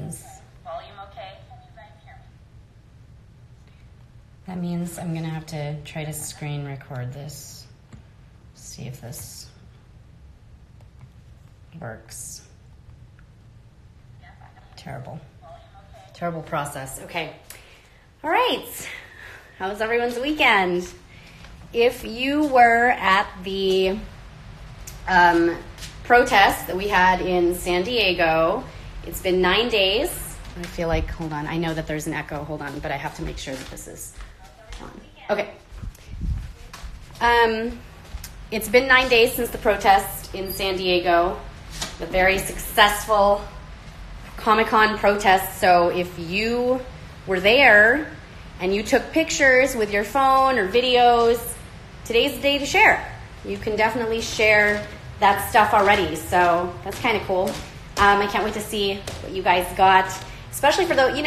means. Volume okay? Can you guys hear me? That means I'm gonna have to try to screen record this. See if this works. Terrible. Terrible process. Okay. All right. How was everyone's weekend? If you were at the protest that we had in San Diego, it's been 9 days. I feel like, hold on, I know that there's an echo, hold on, but I have to make sure that this is on. Okay. It's been 9 days since the protest in San Diego, the very successful Comic-Con protest. So if you were there and you took pictures with your phone or videos, today's the day to share. You can definitely share that stuff already, so that's kind of cool. I can't wait to see what you guys got, especially for those,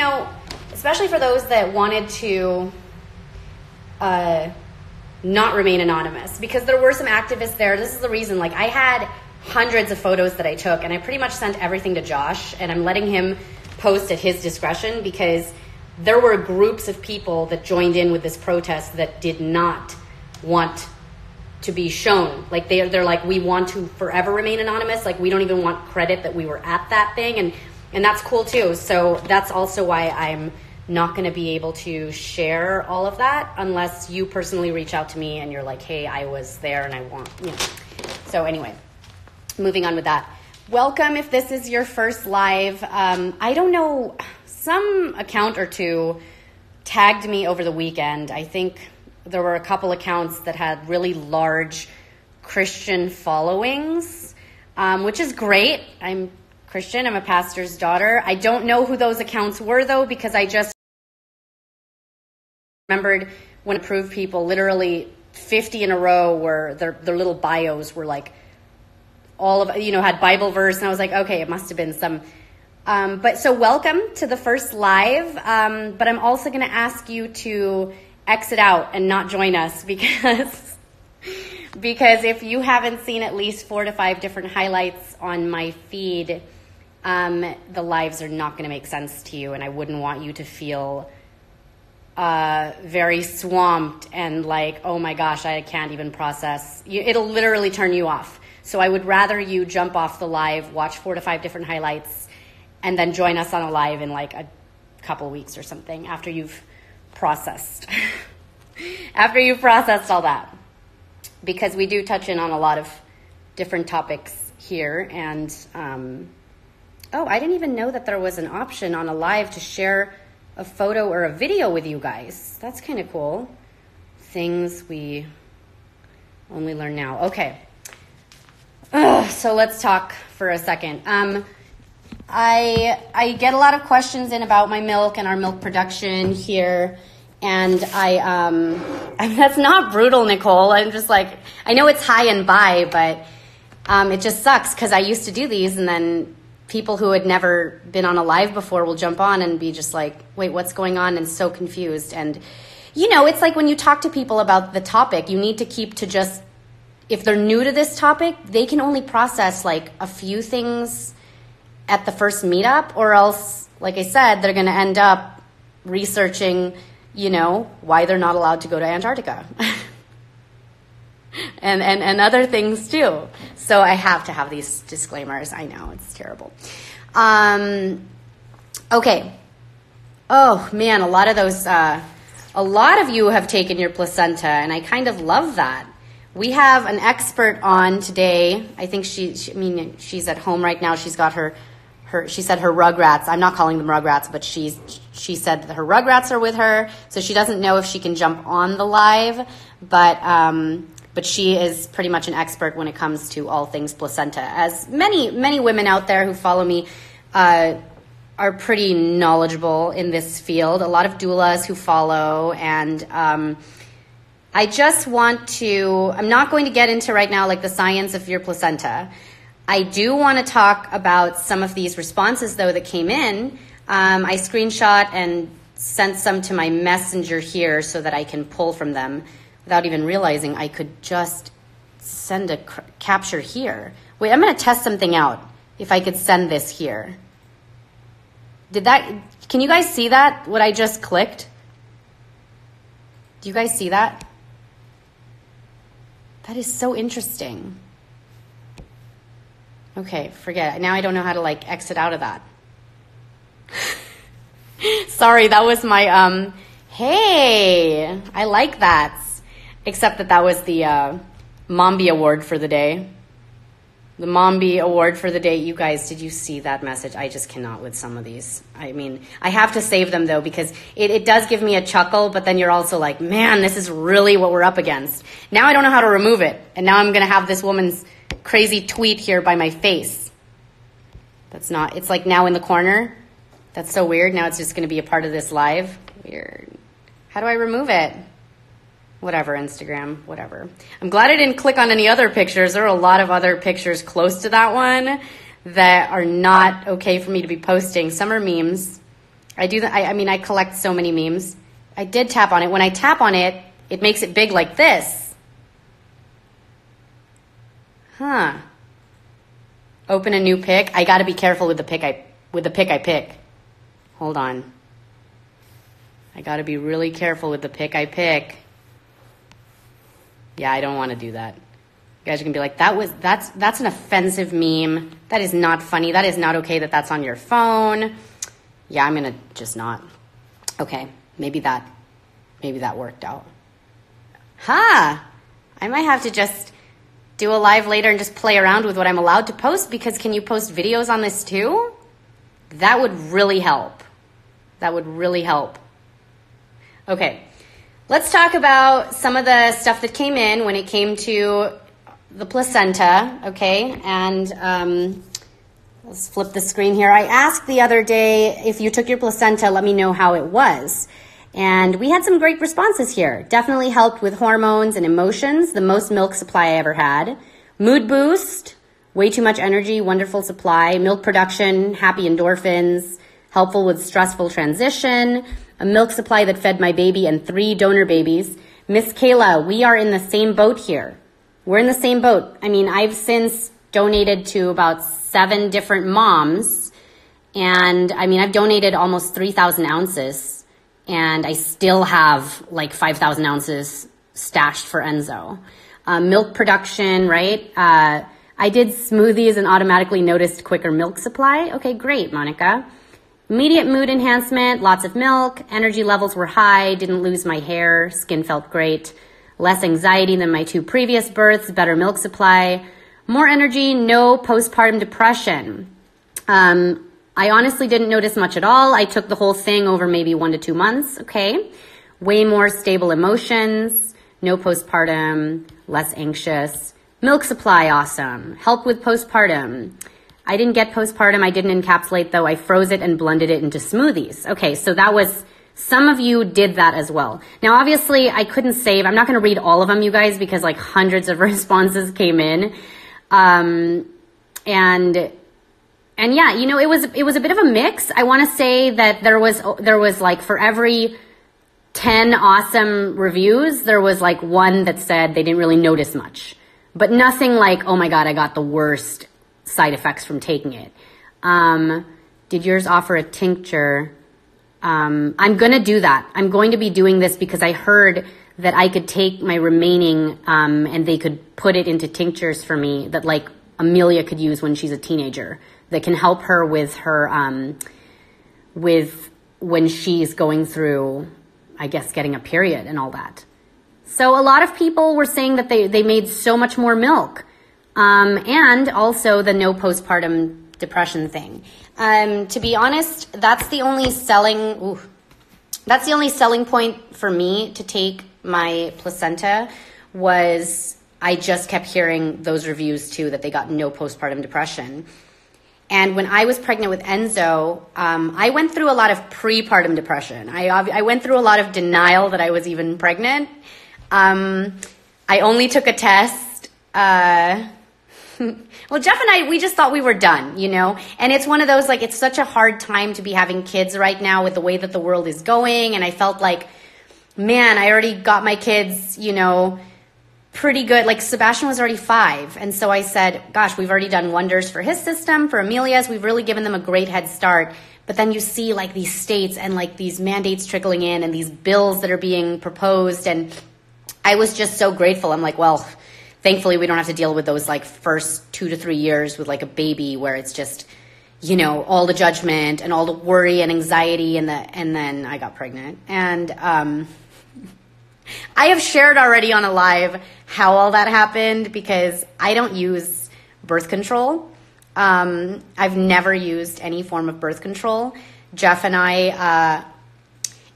especially for those that wanted to not remain anonymous, because there were some activists there. This is the reason. Like, I had hundreds of photos that I took, and I pretty much sent everything to Josh, and I'm letting him post at his discretion, because there were groups of people that joined in with this protest that did not want to be shown. Like, they're like, we want to forever remain anonymous. Like, we don't even want credit that we were at that thing, and that's cool too. So that's also why I'm not going to be able to share all of that unless you personally reach out to me and you're like, hey, I was there and I want, So anyway, moving on with that. Welcome if this is your first live. I don't know, some account or two tagged me over the weekend. I think there were a couple accounts that had really large Christian followings, which is great. I'm Christian. I'm a pastor's daughter. I don't know who those accounts were, though, because I just remembered when approved people, literally 50 in a row, where their little bios were like all of, had Bible verse. And I was like, okay, it must have been some. But so welcome to the first live. But I'm also going to ask you to exit out and not join us, because if you haven't seen at least 4 to 5 different highlights on my feed, the lives are not going to make sense to you, and I wouldn't want you to feel very swamped and like, oh my gosh, I can't even process. It'll literally turn you off. So I would rather you jump off the live, watch 4 to 5 different highlights, and then join us on a live in like a couple weeks or something after you've processed all that, because we do touch in on a lot of different topics here. And I didn't even know that there was an option on a live to share a photo or a video with you guys. That's kind of cool. Things we only learn now. Okay. So let's talk for a second. I get a lot of questions in about my milk and our milk production here, and that's not brutal, Nicole. I'm just like, I know it's high and by, but it just sucks, because I used to do these, and then people who had never been on a live before will jump on and be just like, wait, what's going on? And so confused. And, it's like when you talk to people about the topic, you need to keep to just, if they're new to this topic, they can only process like a few things at the first meetup, or else, like I said, they're going to end up researching, why they're not allowed to go to Antarctica and other things too. So I have to have these disclaimers. I know, it's terrible. Okay. Oh man, a lot of you have taken your placenta, and I kind of love that. We have an expert on today. I think she's at home right now. She's got she said her Rugrats. I'm not calling them Rugrats, but she said that her Rugrats are with her, so she doesn't know if she can jump on the live, but she is pretty much an expert when it comes to all things placenta. As many women out there who follow me are pretty knowledgeable in this field. A lot of doulas who follow, and I just want to, I'm not going to get into right now like the science of your placenta. I do want to talk about some of these responses, though, that came in. I screenshot and sent some to my messenger here so that I can pull from them without even realizing I could just send a capture here. Wait, I'm going to test something out, if I could send this here. Can you guys see that, what I just clicked? Do you guys see that? That is so interesting. Okay, forget it. Now I don't know how to like exit out of that. Sorry, that was my, hey, I like that. Except that was the Mombi Award for the day. The Mombi Award for the day. You guys, did you see that message? I just cannot with some of these. I mean, I have to save them though because it does give me a chuckle, but then you're also like, man, this is really what we're up against. Now I don't know how to remove it. And now I'm going to have this woman's crazy tweet here by my face. That's not, it's like now in the corner. That's so weird. Now it's just going to be a part of this live. Weird. How do I remove it? Whatever, Instagram, whatever. I'm glad I didn't click on any other pictures. There are a lot of other pictures close to that one that are not okay for me to be posting. Some are memes. I do that. I mean, I collect so many memes. I did tap on it. When I tap on it, it makes it big like this. Huh. Open a new pic. I got to be careful with the pic I pick. Hold on. I got to be really careful with the pic I pick. Yeah, I don't want to do that. You guys are going to be like, that's an offensive meme. That is not funny. That is not okay that that's on your phone. Yeah, I'm going to just not. Okay, maybe that worked out. Ha! I might have to just do a live later and just play around with what I'm allowed to post, because can you post videos on this too? That would really help. That would really help. Okay. Let's talk about some of the stuff that came in when it came to the placenta, okay? And let's flip the screen here. I asked the other day, if you took your placenta, let me know how it was. And we had some great responses here. Definitely helped with hormones and emotions, the most milk supply I ever had. Mood boost, way too much energy, wonderful supply. Milk production, happy endorphins, helpful with stressful transition. A milk supply that fed my baby and 3 donor babies. Miss Kayla, we are in the same boat here. We're in the same boat. I mean, I've since donated to about 7 different moms. And I mean, I've donated almost 3,000 ounces. And I still have like 5,000 ounces stashed for Enzo. Milk production, right? I did smoothies and automatically noticed quicker milk supply. Okay, great, Monica. Immediate mood enhancement, lots of milk, energy levels were high, didn't lose my hair, skin felt great, less anxiety than my 2 previous births, better milk supply, more energy, no postpartum depression. I honestly didn't notice much at all. I took the whole thing over maybe 1 to 2 months, okay. Way more stable emotions, no postpartum, less anxious, milk supply, awesome, help with postpartum. I didn't get postpartum. I didn't encapsulate though. I froze it and blended it into smoothies. Okay, so that was, some of you did that as well. Now, obviously, I couldn't save. I'm not going to read all of them, you guys, because like hundreds of responses came in. And yeah, you know, it was a bit of a mix. I want to say that there was like for every 10 awesome reviews, there was like 1 that said they didn't really notice much, but nothing like, oh my God, I got the worst side effects from taking it. Did yours offer a tincture? I'm going to do that. I'm going to be doing this because I heard that I could take my remaining, and they could put it into tinctures for me that like Amelia could use when she's a teenager, that can help her with her, with when she's going through, I guess, getting a period and all that. So a lot of people were saying that they made so much more milk. And also the no postpartum depression thing. To be honest, that's the only selling point for me to take my placenta. Was I just kept hearing those reviews too, that they got no postpartum depression. And when I was pregnant with Enzo, I went through a lot of prepartum depression. I went through a lot of denial that I was even pregnant. I only took a test. Well, Jeff and I, we just thought we were done, you know, and it's one of those, like, it's such a hard time to be having kids right now with the way that the world is going. And I felt like, man, I already got my kids, you know, pretty good. Like Sebastian was already 5. And so I said, gosh, we've already done wonders for his system, for Amelia's. We've really given them a great head start. But then you see like these states and like these mandates trickling in and these bills that are being proposed. And I was just so grateful. I'm like, well, thankfully we don't have to deal with those like first 2 to 3 years with like a baby where it's just, you know, all the judgment and all the worry and anxiety and then I got pregnant. And I have shared already on a live how all that happened because I don't use birth control. I've never used any form of birth control. Jeff and I,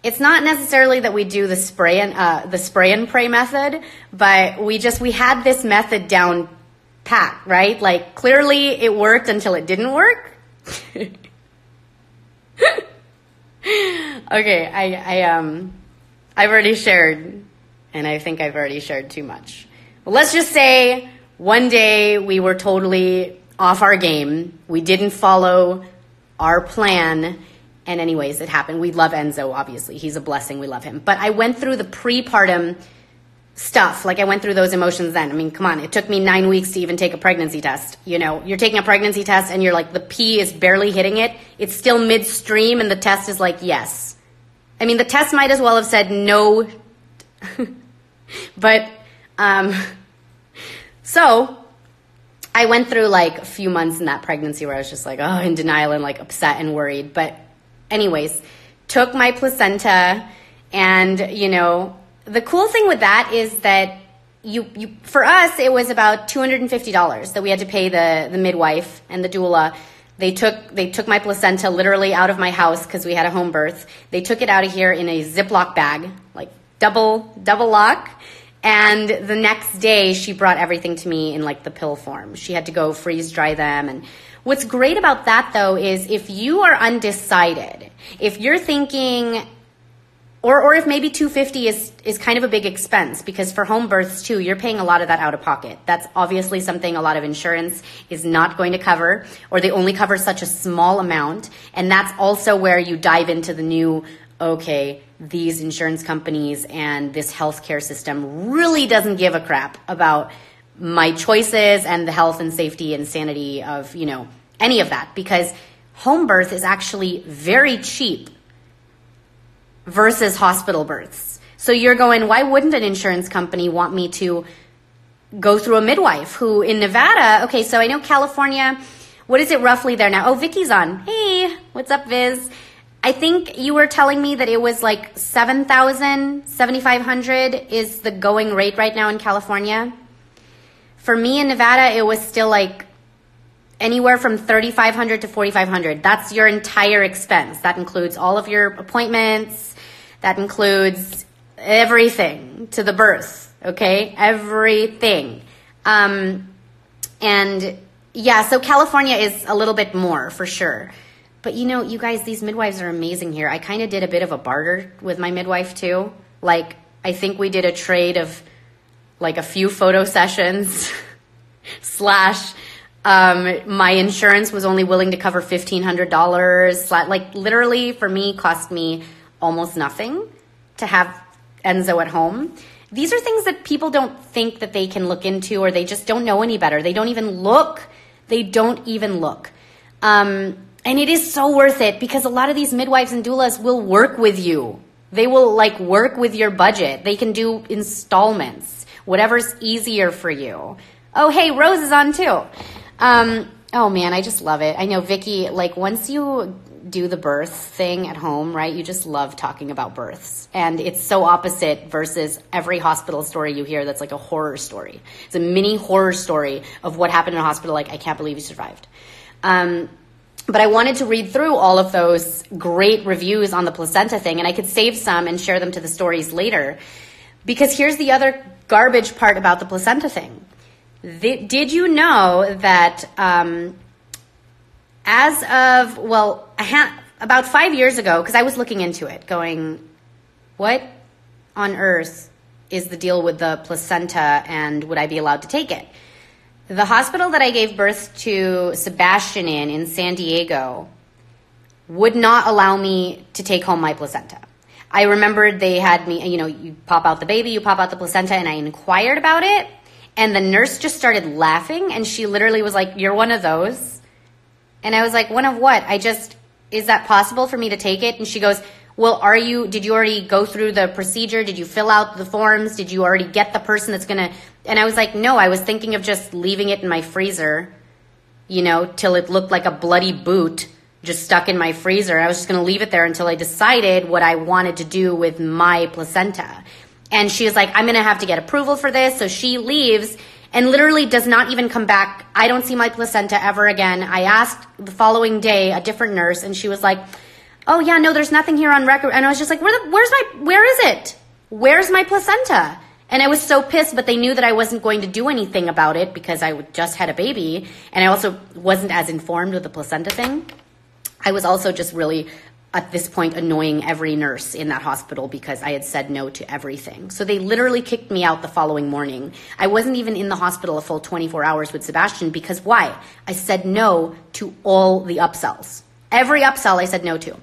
it's not necessarily that we do the spray and pray method, but we had this method down pat, right? Like clearly it worked until it didn't work. Okay, I've already shared, and I think I've already shared too much. Well, let's just say one day we were totally off our game. We didn't follow our plan. And anyways, it happened. We love Enzo, obviously. He's a blessing. We love him. But I went through the prepartum stuff. Like I went through those emotions then. I mean, come on. It took me 9 weeks to even take a pregnancy test. You know, you're taking a pregnancy test and you're like, the pee is barely hitting it. It's still midstream and the test is like, yes. I mean, the test might as well have said no. But, so I went through like a few months in that pregnancy where I was just like, oh, in denial and like upset and worried. But anyways, took my placenta and, you know, the cool thing with that is that you for us, it was about $250 that we had to pay the midwife and the doula. They took my placenta literally out of my house because we had a home birth. They took it out of here in a Ziploc bag, like double lock. And the next day she brought everything to me in like the pill form. She had to go freeze dry them. And what's great about that though is if you are undecided, if you're thinking, or if maybe $250 is kind of a big expense because for home births too, you're paying a lot of that out of pocket. That's obviously something a lot of insurance is not going to cover, or they only cover such a small amount. And that's also where you dive into the new, okay, these insurance companies and this healthcare system really doesn't give a crap about my choices and the health and safety and sanity of, you know, any of that, because home birth is actually very cheap versus hospital births. So you're going, why wouldn't an insurance company want me to go through a midwife who in Nevada, okay, so I know California, what is it roughly there now? Oh, Vicky's on. Hey, what's up, Viz? I think you were telling me that it was like $7,000, $7,500 is the going rate right now in California. For me in Nevada, it was still like anywhere from $3,500 to $4,500. That's your entire expense. That includes all of your appointments. That includes everything to the birth, okay? Everything. And yeah, so California is a little bit more for sure. But you know, you guys, these midwives are amazing here. I kind of did a bit of a barter with my midwife too. Like, I think we did a trade of like a few photo sessions slash my insurance was only willing to cover $1,500. Like literally for me, cost me almost nothing to have Enzo at home. These are things that people don't think that they can look into, or they just don't know any better. They don't even look. They don't even look. And it is so worth it because a lot of these midwives and doulas will work with you. They will like work with your budget. They can do installments, whatever's easier for you. Oh, hey, Rose is on too. Oh man, I just love it. I know Vicky, like once you do the birth thing at home, right, you just love talking about births. And it's so opposite versus every hospital story you hear that's like a horror story. It's a mini horror story of what happened in a hospital, like, I can't believe you survived. But I wanted to read through all of those great reviews on the placenta thing, and I could save some and share them to the stories later. Because here's the other garbage part about the placenta thing. Did you know that as of, well, about 5 years ago, because I was looking into it, going, what on earth is the deal with the placenta and would I be allowed to take it? The hospital that I gave birth to Sebastian in San Diego would not allow me to take home my placenta. I remembered they had me, you know, you pop out the baby, you pop out the placenta, and I inquired about it, and the nurse just started laughing, and she literally was like, you're one of those? And I was like, one of what? I just is that possible for me to take it? And she goes, well, did you already go through the procedure? Did you fill out the forms? Did you already get the person that's going to, and I was like, no, I was thinking of just leaving it in my freezer, till it looked like a bloody boot just stuck in my freezer. I was just going to leave it there until I decided what I wanted to do with my placenta. And she was like, I'm going to have to get approval for this. So she leaves and literally does not even come back. I don't see my placenta ever again. I asked the following day a different nurse, and she was like, oh yeah, no, there's nothing here on record. And I was just like, where is it? Where's my placenta? And I was so pissed, but they knew that I wasn't going to do anything about it because I just had a baby. And I also wasn't as informed with the placenta thing. I was also just really, at this point, annoying every nurse in that hospital because I had said no to everything. So they literally kicked me out the following morning. I wasn't even in the hospital a full 24 hours with Sebastian because why? I said no to all the upsells. Every upsell I said no to.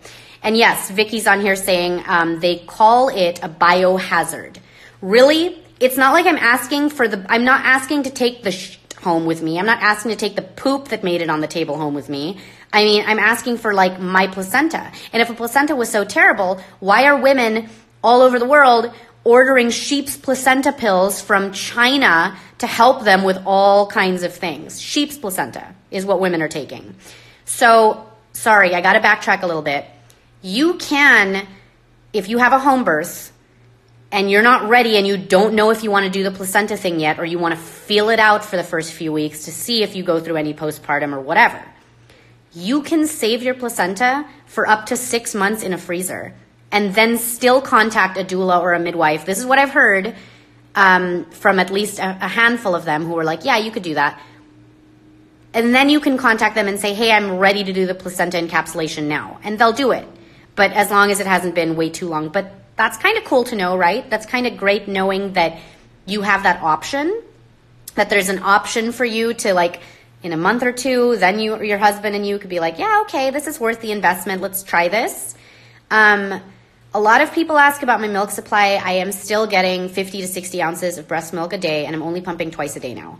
And yes, Vicky's on here saying they call it a biohazard. Really? It's not like I'm not asking to take the shit home with me. I'm not asking to take the poop that made it on the table home with me. I mean, I'm asking for like my placenta. And if a placenta was so terrible, why are women all over the world ordering sheep's placenta pills from China to help them with all kinds of things? Sheep's placenta is what women are taking. So, sorry, I got to backtrack a little bit. You can, if you have a home birth and you're not ready and you don't know if you want to do the placenta thing yet, or you want to feel it out for the first few weeks to see if you go through any postpartum or whatever, you can save your placenta for up to 6 months in a freezer and then still contact a doula or a midwife. This is what I've heard from at least a handful of them who were like, yeah, you could do that. And then you can contact them and say, hey, I'm ready to do the placenta encapsulation now. And they'll do it. But as long as it hasn't been way too long. But that's kind of cool to know, right? That's kind of great knowing that you have that option, that there's an option for you to, like, in a month or two, then your husband and you could be like, yeah, okay, this is worth the investment. Let's try this. A lot of people ask about my milk supply. I am still getting 50 to 60 ounces of breast milk a day, and I'm only pumping twice a day now.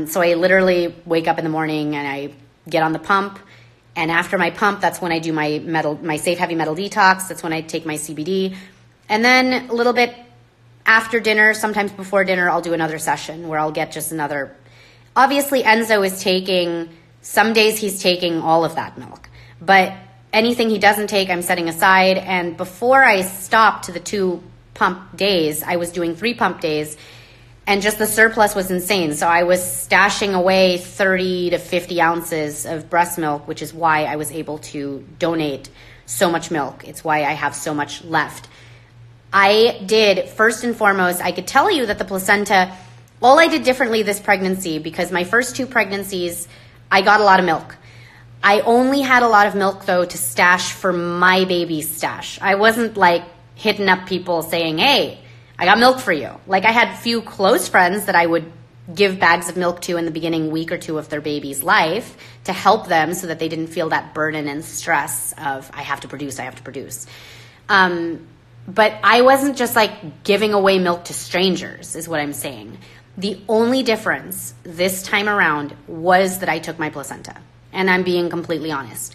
So I literally wake up in the morning and I get on the pump. And after my pump, that's when I do my safe heavy metal detox. That's when I take my CBD. And then a little bit after dinner, sometimes before dinner, I'll do another session where I'll get just another. Obviously, Enzo is taking, some days he's taking all of that milk. But anything he doesn't take, I'm setting aside. And before I stopped to the 2 pump days, I was doing 3 pump days. And just the surplus was insane. So I was stashing away 30 to 50 ounces of breast milk, which is why I was able to donate so much milk. It's why I have so much left. I did, first and foremost, I could tell you that the placenta, all I did differently this pregnancy, because my first 2 pregnancies, I got a lot of milk. I only had a lot of milk, though, to stash for my baby's stash. I wasn't like hitting up people saying, hey, I got milk for you. Like, I had few close friends that I would give bags of milk to in the beginning week or 2 of their baby's life to help them so that they didn't feel that burden and stress of, I have to produce. But I wasn't just like giving away milk to strangers, is what I'm saying. The only difference this time around was that I took my placenta. And I'm being completely honest.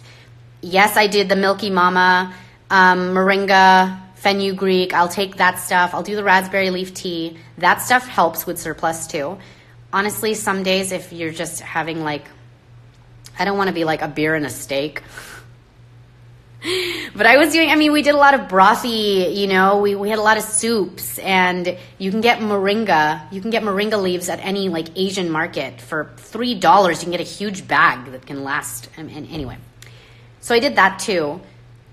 Yes, I did the Milky Mama, moringa, fenugreek. I'll take that stuff. I'll do the raspberry leaf tea. That stuff helps with surplus too. Honestly, some days if you're just having like, I don't want to be like a beer and a steak. But I was doing, we did a lot of brothy, we had a lot of soups, and you can get moringa. You can get moringa leaves at any like Asian market for $3. You can get a huge bag that can last. And anyway, so I did that too.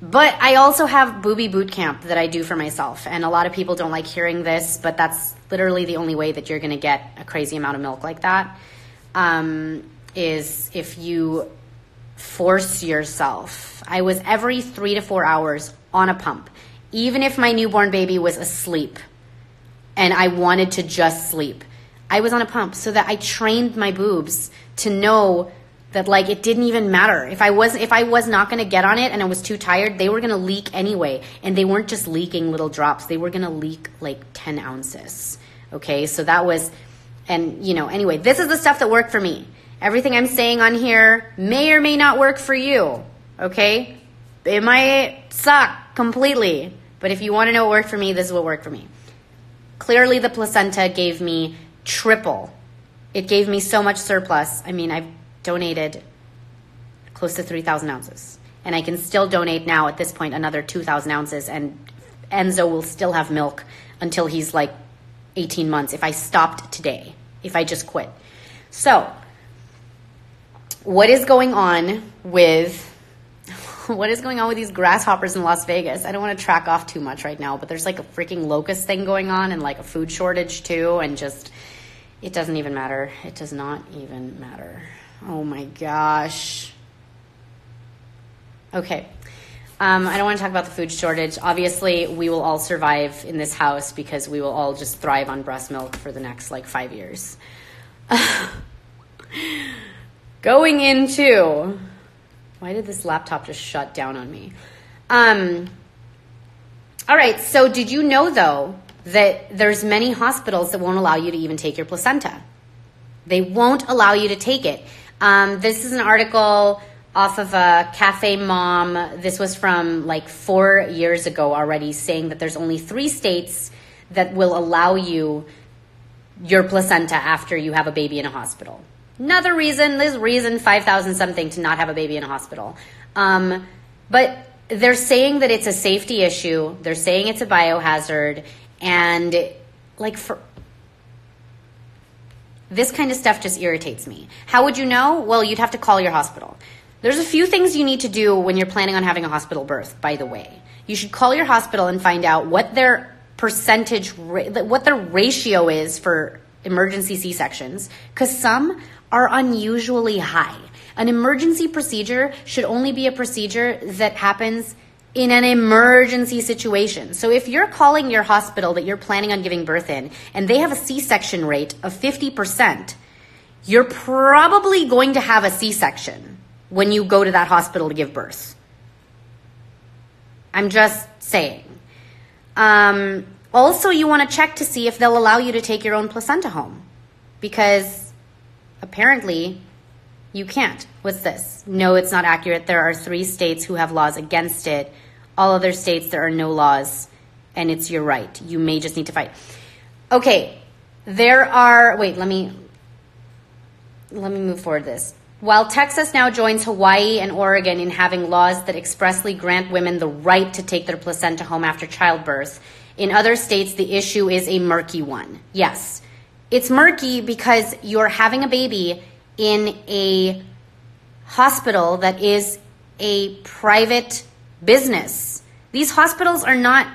But I also have booby boot camp that I do for myself. And a lot of people don't like hearing this, but that's literally the only way that you're going to get a crazy amount of milk like that, is if you force yourself. I was every 3 to 4 hours on a pump, even if my newborn baby was asleep and I wanted to just sleep. I was on a pump so that I trained my boobs to know that like it didn't even matter. If I was not going to get on it and I was too tired, they were going to leak anyway. And they weren't just leaking little drops. They were going to leak like 10 ounces. Okay, so that was, and anyway, this is the stuff that worked for me. Everything I'm saying on here may or may not work for you, okay? It might suck completely, but if you want to know what worked for me, this is what worked for me. Clearly, the placenta gave me triple. It gave me so much surplus. I mean, I've donated close to 3,000 ounces. And I can still donate now at this point another 2,000 ounces. And Enzo will still have milk until he's like 18 months if I stopped today, if I just quit. So, what is going on with these grasshoppers in Las Vegas? I don't want to track off too much right now, but there's like a freaking locust thing going on and like a food shortage too, and just, it doesn't even matter. It does not even matter. Oh my gosh. Okay. I don't want to talk about the food shortage. Obviously, we will all survive in this house because we will all just thrive on breast milk for the next like 5 years. Going into... Why did this laptop just shut down on me? All right, so did you know, though, that there's many hospitals that won't allow you to even take your placenta? They won't allow you to take it. This is an article off of a Cafe Mom. This was from like 4 years ago already, saying that there's only 3 states that will allow you your placenta after you have a baby in a hospital. Another reason, there's reason 5,000 something to not have a baby in a hospital. But they're saying that it's a safety issue. They're saying it's a biohazard. And like this kind of stuff just irritates me. How would you know? Well, you'd have to call your hospital. There's a few things you need to do when you're planning on having a hospital birth, by the way. You should call your hospital and find out what their what their ratio is for emergency C-sections, because some are unusually high. An emergency procedure should only be a procedure that happens in an emergency situation. So if you're calling your hospital that you're planning on giving birth in and they have a C-section rate of 50%, you're probably going to have a C-section when you go to that hospital to give birth. I'm just saying. Also, you want to check to see if they'll allow you to take your own placenta home, because apparently you can't. What's this? No, it's not accurate. There are 3 states who have laws against it. All other states, there are no laws, and it's your right. You may just need to fight. Okay, there are, wait, let me move forward this. While Texas now joins Hawaii and Oregon in having laws that expressly grant women the right to take their placenta home after childbirth, in other states, the issue is a murky one. Yes, it's murky because you're having a baby in a hospital that is a private business. These hospitals are not...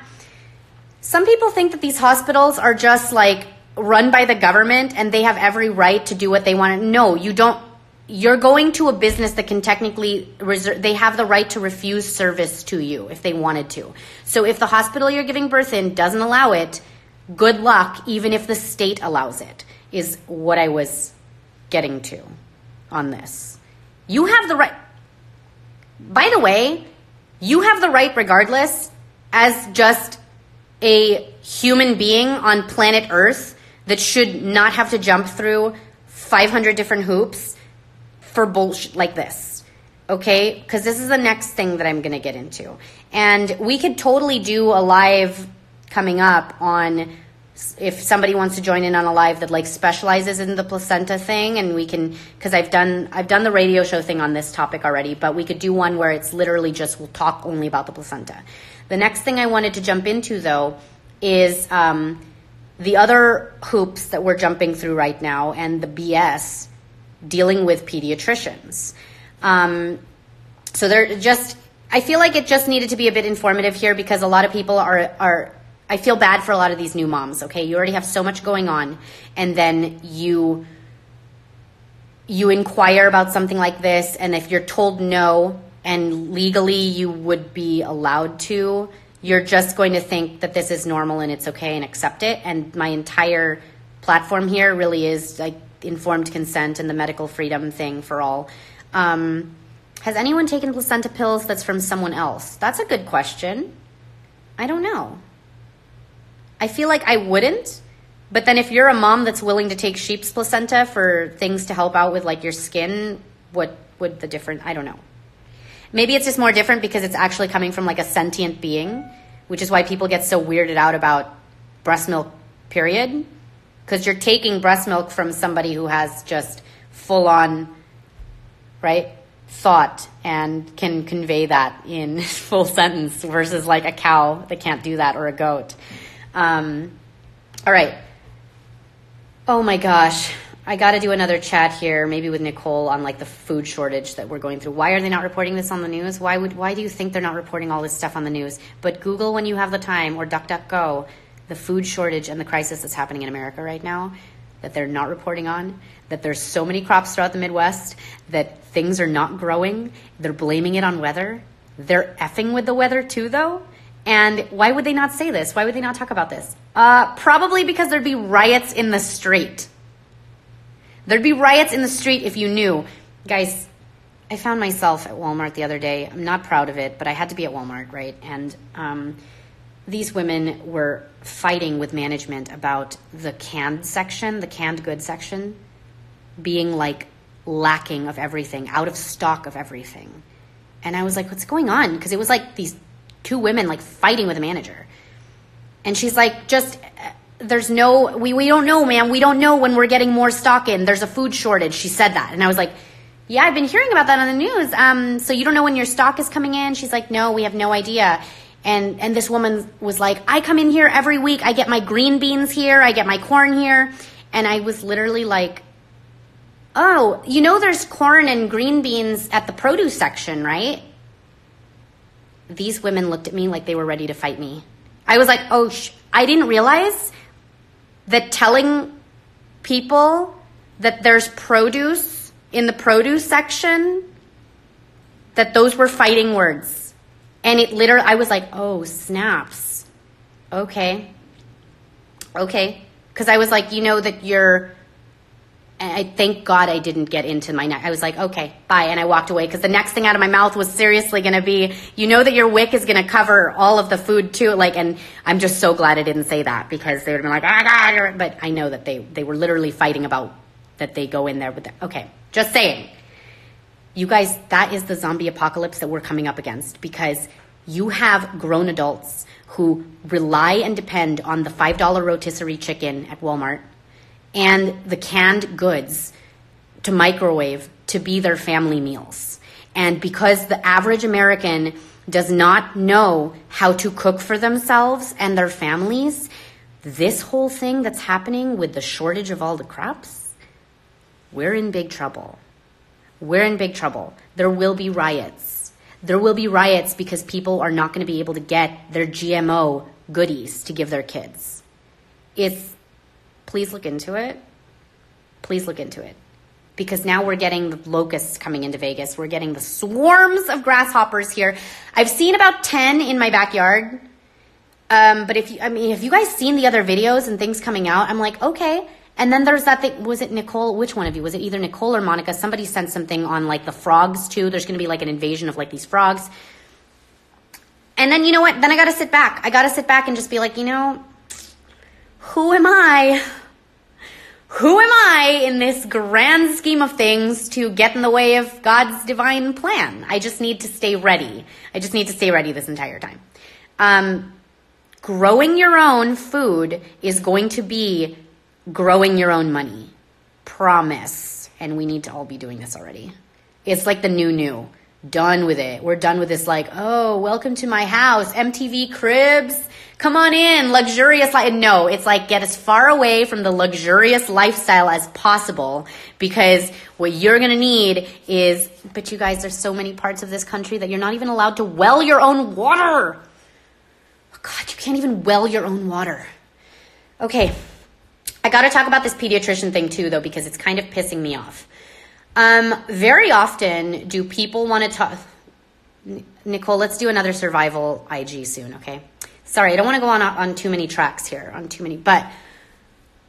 Some people think that these hospitals are just like run by the government and they have every right to do what they want. No, you don't. You're going to a business that can technically they have the right to refuse service to you if they wanted to. So if the hospital you're giving birth in doesn't allow it, good luck, even if the state allows it, is what I was getting to on this. You have the right. By the way, you have the right regardless as just a human being on planet Earth that should not have to jump through 500 different hoops for bullshit like this, okay? Because this is the next thing that I'm going to get into. And we could totally do a live coming up on, if somebody wants to join in on a live that like specializes in the placenta thing, and we can, because I've done the radio show thing on this topic already, but we could do one where it's literally just, we'll talk only about the placenta. The next thing I wanted to jump into, though, is the other hoops that we're jumping through right now and the BS dealing with pediatricians. So they're just, I feel like it just needed to be a bit informative here because a lot of people are I feel bad for a lot of these new moms, okay? You already have so much going on, and then you inquire about something like this, and if you're told no, and legally you would be allowed to, you're just going to think that this is normal and it's okay and accept it. And my entire platform here really is like informed consent and the medical freedom thing for all. Has anyone taken placenta pills that's from someone else? That's a good question. I don't know. I feel like I wouldn't, but then if you're a mom that's willing to take sheep's placenta for things to help out with like your skin, what would the difference? I don't know. Maybe it's just more different because it's actually coming from like a sentient being, which is why people get so weirded out about breast milk, period. Because you're taking breast milk from somebody who has just full on, right, thought and can convey that in full sentence versus like a cow that can't do that, or a goat. All right. Oh my gosh. I got to do another chat here, maybe with Nicole, on like the food shortage that we're going through. Why are they not reporting this on the news? Why do you think they're not reporting all this stuff on the news? But Google when you have the time, or DuckDuckGo, the food shortage and the crisis that's happening in America right now that they're not reporting on, that there's so many crops throughout the Midwest, that things are not growing. They're blaming it on weather. They're effing with the weather too, though. And why would they not say this? Why would they not talk about this? Probably because there'd be riots in the street. There'd be riots in the street if you knew. Guys, I found myself at Walmart the other day. I'm not proud of it, but I had to be at Walmart, right? And these women were fighting with management about the canned section, the canned goods section, being like lacking of everything, out of stock of everything. And I was like, what's going on? Because it was like these two women like fighting with a manager. And she's like, there's no, we don't know, man. We don't know when we're getting more stock in. There's a food shortage. She said that. And I was like, yeah, I've been hearing about that on the news. So you don't know when your stock is coming in? She's like, no, we have no idea. And this woman was like, I come in here every week. I get my green beans here. I get my corn here. And I was literally like, oh, you know there's corn and green beans at the produce section, right? These women looked at me like they were ready to fight me. I was like, oh, I didn't realize that telling people that there's produce in the produce section, that those were fighting words. And it literally, I was like, oh, snaps. Okay. Because I was like, you know that I thank God I didn't get into my neck. I was like, okay, bye. And I walked away because the next thing out of my mouth was seriously going to be, you know that your WIC is going to cover all of the food too. Like, and I'm just so glad I didn't say that because they would have been like, oh God. But I know that they were literally fighting about that they go in there with okay, just saying. You guys, that is the zombie apocalypse that we're coming up against because you have grown adults who rely and depend on the $5 rotisserie chicken at Walmart and the canned goods to microwave to be their family meals. And because the average American does not know how to cook for themselves and their families, this whole thing that's happening with the shortage of all the crops, we're in big trouble. We're in big trouble. There will be riots. There will be riots because people are not going to be able to get their GMO goodies to give their kids. Please look into it. Please look into it. Because now we're getting the locusts coming into Vegas. We're getting the swarms of grasshoppers here. I've seen about 10 in my backyard. But if you guys seen the other videos and things coming out, I'm like, okay. And then there's that thing, was it Nicole? Which one of you? Was it either Nicole or Monica? Somebody sent something on like the frogs too. There's going to be like an invasion of like these frogs. And then you know what? Then I got to sit back. I got to sit back and just be like, you know, who am I? Who am I in this grand scheme of things to get in the way of God's divine plan? I just need to stay ready. I just need to stay ready this entire time. Growing your own food is going to be growing your own money. Promise. And we need to all be doing this already. It's like the new. Done with it. We're done with this like, oh, welcome to my house. MTV Cribs. Come on in. Luxurious life. No, it's like get as far away from the luxurious lifestyle as possible because what you're going to need is, but you guys, there's so many parts of this country that you're not even allowed to well your own water. Oh God, you can't even well your own water. Okay. I got to talk about this pediatrician thing too, though, because it's kind of pissing me off. Very often do people want to talk... Nicole, let's do another survival IG soon, okay? Sorry, I don't want to go on too many tracks here, but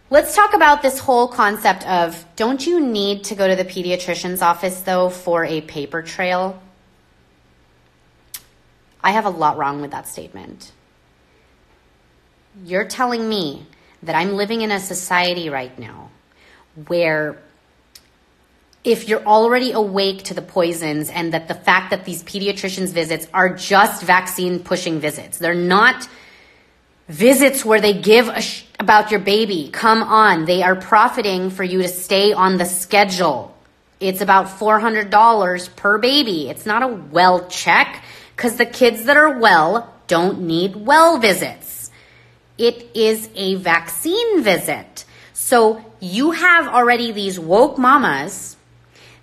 let's talk about this whole concept of, don't you need to go to the pediatrician's office, though, for a paper trail? I have a lot wrong with that statement. You're telling me that I'm living in a society right now where if you're already awake to the poisons and that the fact that these pediatricians' visits are just vaccine pushing visits. They're not visits where they give about your baby. Come on. They are profiting for you to stay on the schedule. It's about $400 per baby. It's not a well check because the kids that are well don't need well visits. It is a vaccine visit. So you have already these woke mamas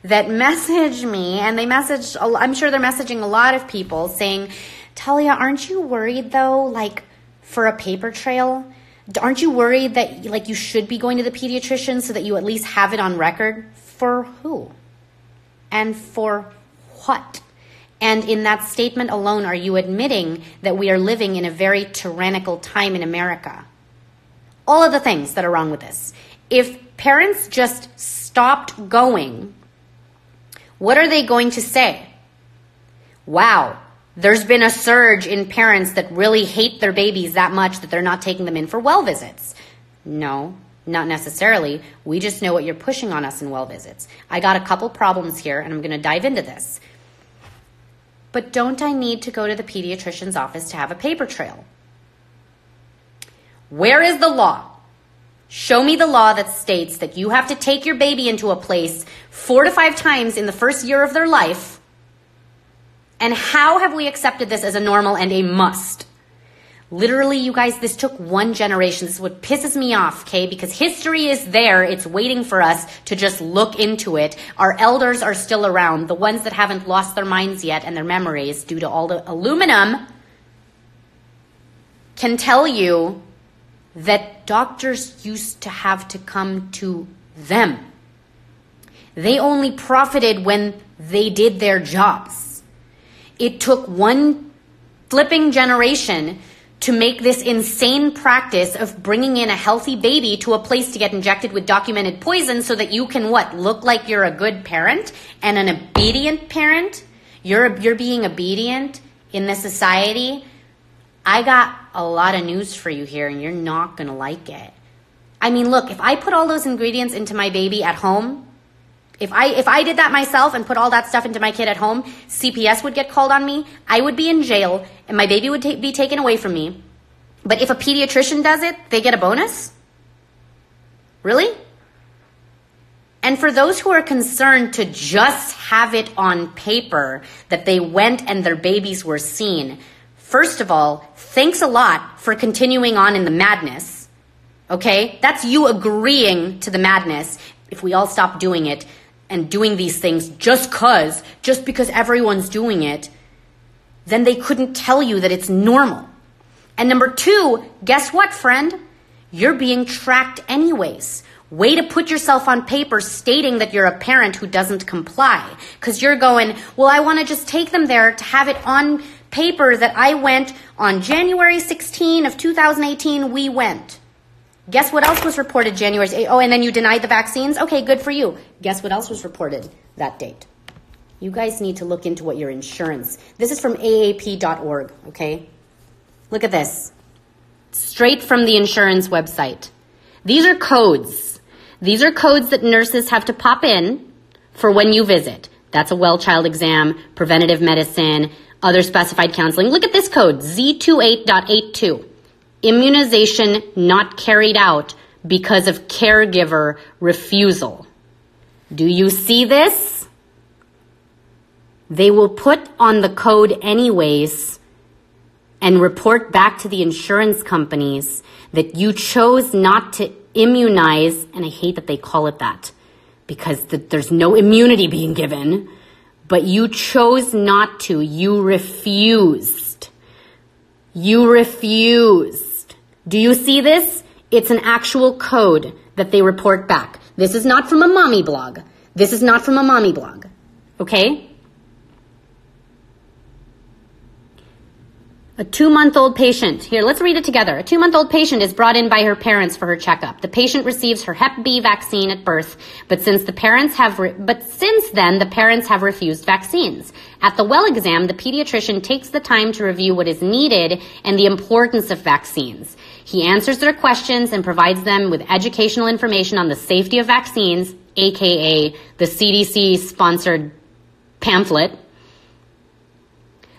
that message me, and they message, I'm sure they're messaging a lot of people saying, Talia, aren't you worried though, like for a paper trail? Aren't you worried that like you should be going to the pediatrician so that you at least have it on record? For who? And for what? And in that statement alone, are you admitting that we are living in a very tyrannical time in America? All of the things that are wrong with this. If parents just stopped going, what are they going to say? Wow, there's been a surge in parents that really hate their babies that much that they're not taking them in for well visits. No, not necessarily. We just know what you're pushing on us in well visits. I got a couple problems here, and I'm going to dive into this. But don't I need to go to the pediatrician's office to have a paper trail? Where is the law? Show me the law that states that you have to take your baby into a place 4 to 5 times in the first year of their life. And how have we accepted this as a normal and a must? Literally, you guys, this took one generation. This is what pisses me off, okay? Because history is there. It's waiting for us to just look into it. Our elders are still around. The ones that haven't lost their minds yet and their memories due to all the aluminum can tell you that doctors used to have to come to them. They only profited when they did their jobs. It took one flipping generation to make this insane practice of bringing in a healthy baby to a place to get injected with documented poison so that you can what? Look like you're a good parent and an obedient parent? You're being obedient in this society? I got a lot of news for you here, and you're not going to like it. I mean, look, if I put all those ingredients into my baby at home, if I did that myself and put all that stuff into my kid at home, CPS would get called on me, I would be in jail, and my baby would be taken away from me. But if a pediatrician does it, they get a bonus? Really? And for those who are concerned to just have it on paper that they went and their babies were seen, first of all, thanks a lot for continuing on in the madness, okay? That's you agreeing to the madness if we all stop doing it and doing these things just because everyone's doing it, then they couldn't tell you that it's normal. And number 2, guess what, friend? You're being tracked anyways. Way to put yourself on paper stating that you're a parent who doesn't comply. Because you're going, well, I want to just take them there to have it on paper that I went on January 16 of 2018, we went. Guess what else was reported January 8? Oh, and then you denied the vaccines? Okay, good for you. Guess what else was reported that date? You guys need to look into what your insurance. This is from aap.org, okay? Look at this. Straight from the insurance website. These are codes. These are codes that nurses have to pop in for when you visit. That's a well child exam, preventative medicine, other specified counseling. Look at this code, Z28.82. Immunization not carried out because of caregiver refusal. Do you see this? They will put on the code anyways and report back to the insurance companies that you chose not to immunize, and I hate that they call it that because there's no immunity being given, but you chose not to. You refused. You refused. Do you see this? It's an actual code that they report back. This is not from a mommy blog. This is not from a mommy blog. Okay? A 2-month-old patient. Here, let's read it together. A 2-month-old patient is brought in by her parents for her checkup. The patient receives her Hep B vaccine at birth, but since then the parents have refused vaccines. At the well exam, the pediatrician takes the time to review what is needed and the importance of vaccines. He answers their questions and provides them with educational information on the safety of vaccines aka the CDC sponsored pamphlet.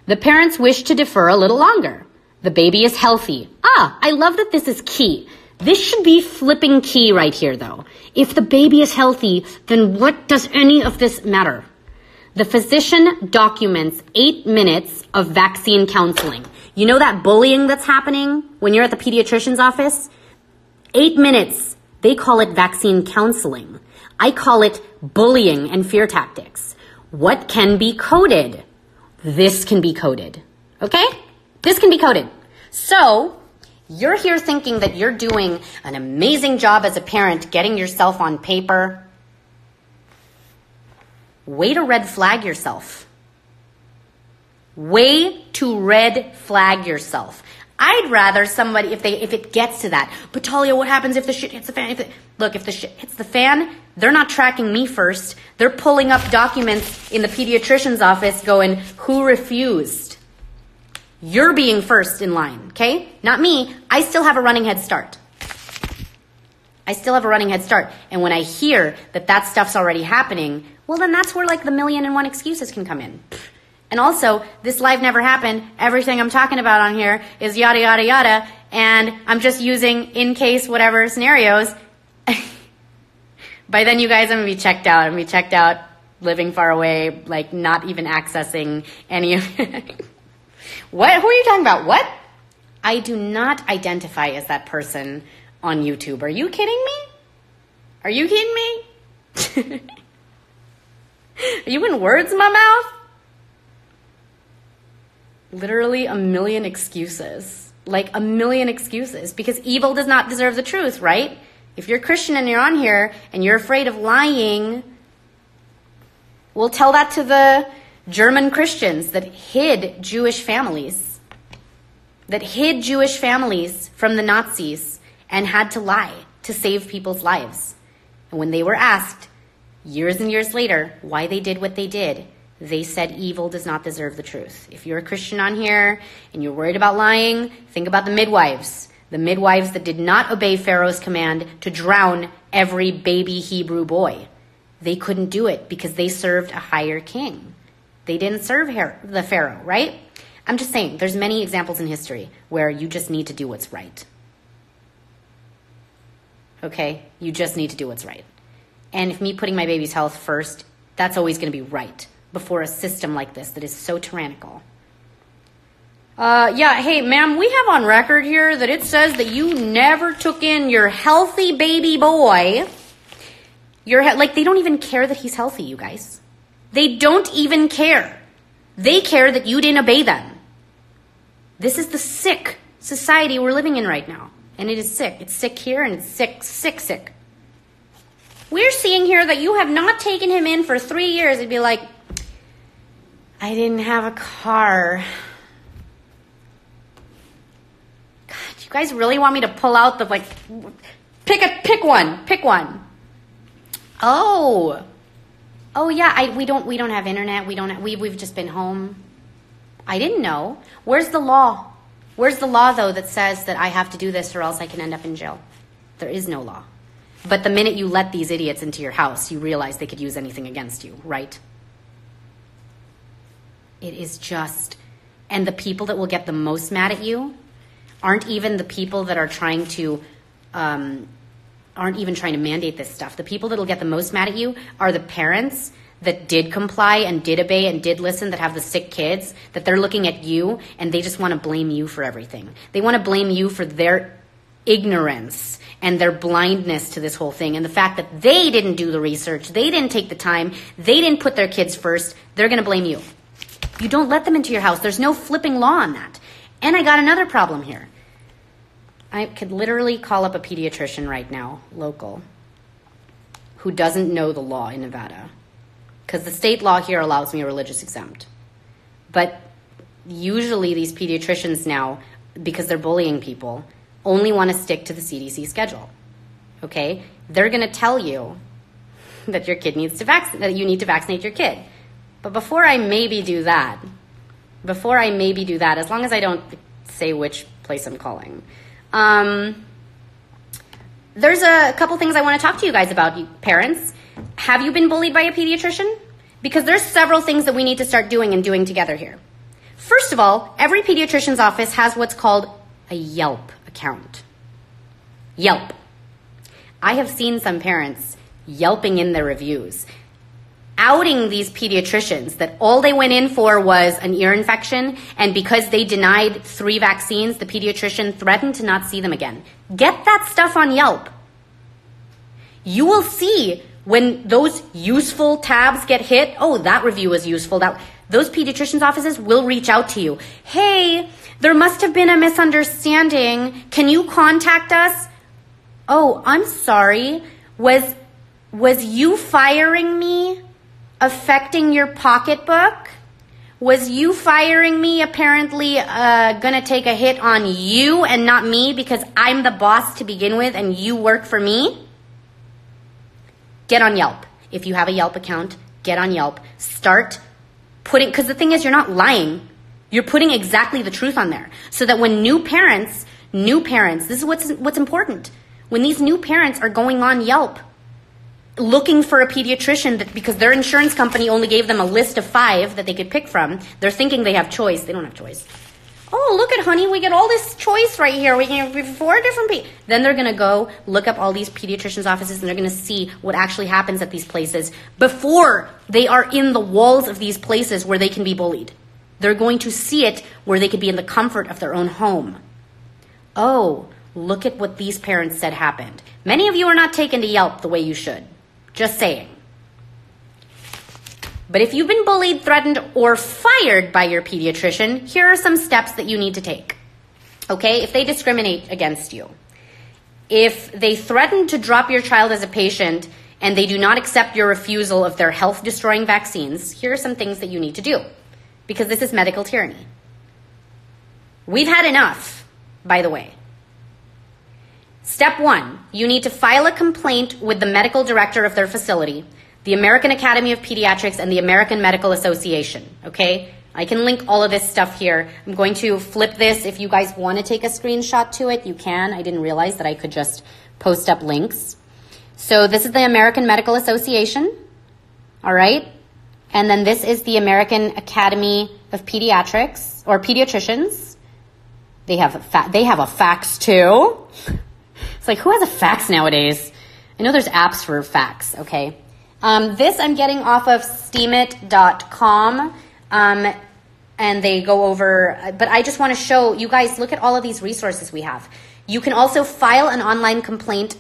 The parents wish to defer a little longer. The baby is healthy. I love that this is key. This should be flipping key right here, though. If the baby is healthy, then what does any of this matter? The physician documents 8 minutes of vaccine counseling. You know that bullying that's happening when you're at the pediatrician's office? 8 minutes. They call it vaccine counseling. I call it bullying and fear tactics. What can be coded? This can be coded. Okay? This can be coded. So, you're here thinking that you're doing an amazing job as a parent getting yourself on paper. Way to red flag yourself. Way to red flag yourself. I'd rather somebody, if it gets to that, but Talia, what happens if the shit hits the fan? Look, if the shit hits the fan, they're not tracking me first. They're pulling up documents in the pediatrician's office going, who refused? You're being first in line, okay? Not me. I still have a running head start. And when I hear that that stuff's already happening, well, then that's where like the 1,000,001 excuses can come in. And also, this live never happened. Everything I'm talking about on here is yada, yada, yada. And I'm just using in case whatever scenarios. By then, you guys, I'm going to be checked out. I'm going to be checked out, living far away, like not even accessing any of What? Who are you talking about? What? I do not identify as that person on YouTube. Are you kidding me? Are you kidding me? Are you in words in my mouth? Literally a million excuses. Like a million excuses. Because evil does not deserve the truth, right? If you're Christian and you're on here and you're afraid of lying, we'll tell that to the German Christians that hid Jewish families. That hid Jewish families from the Nazis and had to lie to save people's lives. And when they were asked, years and years later, why they did what they did, they said evil does not deserve the truth. If you're a Christian on here and you're worried about lying, think about the midwives. The midwives that did not obey Pharaoh's command to drown every baby Hebrew boy. They couldn't do it because they served a higher king. They didn't serve the Pharaoh, right? I'm just saying, there's many examples in history where you just need to do what's right. Okay? You just need to do what's right. And if me putting my baby's health first, that's always going to be right before a system like this that is so tyrannical. Yeah, hey, ma'am, we have on record here that it says that you never took in your healthy baby boy. Like, they don't even care that he's healthy, you guys. They don't even care. They care that you didn't obey them. This is the sick society we're living in right now. And it is sick. It's sick here and it's sick, sick, sick. We're seeing here that you have not taken him in for 3 years. It'd be like, I didn't have a car. God, you guys really want me to pull out the, like, pick one. Oh yeah, we don't have internet. We've just been home. I didn't know. Where's the law? Where's the law though that says that I have to do this or else I can end up in jail? There is no law. But the minute you let these idiots into your house, you realize they could use anything against you, right? It is just, and the people that will get the most mad at you aren't even the people that are trying to, aren't even trying to mandate this stuff. The people that will get the most mad at you are the parents that did comply and did obey and did listen, that have the sick kids, that they're looking at you and they just want to blame you for everything. They want to blame you for their ignorance and their blindness to this whole thing and the fact that they didn't do the research, they didn't take the time, they didn't put their kids first. They're going to blame you. You don't let them into your house. There's no flipping law on that. And I got another problem here. I could literally call up a pediatrician right now, local, who doesn't know the law in Nevada. Because the state law here allows me a religious exempt. But usually these pediatricians now, because they're bullying people, only want to stick to the CDC schedule. Okay? They're going to tell you that your kid needs to that you need to vaccinate your kid. But before I maybe do that, as long as I don't say which place I'm calling, there's a couple things I want to talk to you guys about, you parents. Have you been bullied by a pediatrician? Because there's several things that we need to start doing and doing together here. First of all, every pediatrician's office has what's called a Yelp account. Yelp. I have seen some parents Yelping in their reviews, outing these pediatricians that all they went in for was an ear infection, and because they denied 3 vaccines, the pediatrician threatened to not see them again. Get that stuff on Yelp. You will see when those useful tabs get hit, oh, that review was useful. Those pediatricians' offices will reach out to you. Hey, there must have been a misunderstanding. Can you contact us? Oh, I'm sorry. Was you firing me affecting your pocketbook? Was you firing me apparently gonna take a hit on you and not me because I'm the boss to begin with and you work for me? Get on Yelp. If you have a Yelp account, get on Yelp. Start putting, because the thing is, you're not lying. You're putting exactly the truth on there. So that when new parents, this is what's important. When these new parents are going on Yelp, looking for a pediatrician that because their insurance company only gave them a list of 5 that they could pick from, they're thinking they have choice. They don't have choice. Oh, look at honey, we get all this choice right here. We can have 4 different people. Then they're going to go look up all these pediatricians' offices and they're going to see what actually happens at these places before they are in the walls of these places where they can be bullied. They're going to see it where they could be in the comfort of their own home. Oh, look at what these parents said happened. Many of you are not taken to Yelp the way you should. Just saying. But if you've been bullied, threatened, or fired by your pediatrician, here are some steps that you need to take. Okay? If they discriminate against you, if they threaten to drop your child as a patient and they do not accept your refusal of their health-destroying vaccines, here are some things that you need to do, because this is medical tyranny. We've had enough, by the way. Step 1, you need to file a complaint with the medical director of their facility, the American Academy of Pediatrics, and the American Medical Association, okay? I can link all of this stuff here. I'm going to flip this. If you guys want to take a screenshot to it, you can. I didn't realize that I could just post up links. So this is the American Medical Association, all right? And then this is the American Academy of Pediatrics, or Pediatricians. They have a fax too. It's like, who has a fax nowadays? I know there's apps for fax, okay? This I'm getting off of steemit.com, and they go over, but I just want to show you guys, look at all of these resources we have. You can also file an online complaint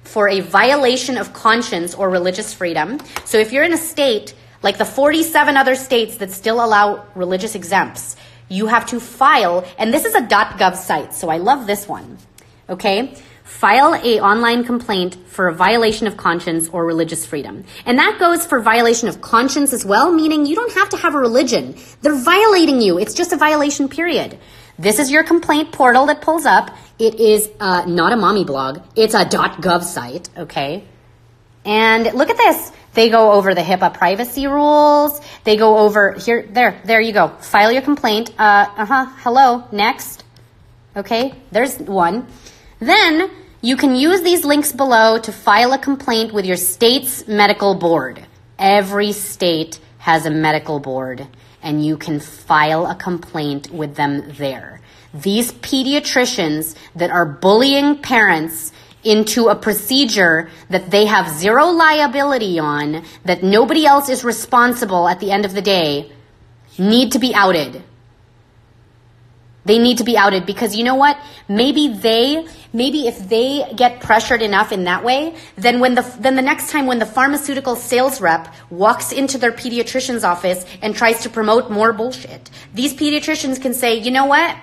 for a violation of conscience or religious freedom. So if you're in a state, like the 47 other states that still allow religious exempts, you have to file, and this is a .gov site, so I love this one, okay? File a online complaint for a violation of conscience or religious freedom. And that goes for violation of conscience as well, meaning you don't have to have a religion. They're violating you. It's just a violation, period. This is your complaint portal that pulls up. It is not a mommy blog. It's a .gov site, okay? And look at this. They go over the HIPAA privacy rules. They go over, here, there you go. File your complaint. Hello, next. Okay, there's one. Then you can use these links below to file a complaint with your state's medical board. Every state has a medical board, and you can file a complaint with them there. These pediatricians that are bullying parents into a procedure that they have zero liability on, that nobody else is responsible at the end of the day, need to be outed. They need to be outed because you know what? Maybe if they get pressured enough in that way, then the next time when the pharmaceutical sales rep walks into their pediatrician's office and tries to promote more bullshit, these pediatricians can say, you know what?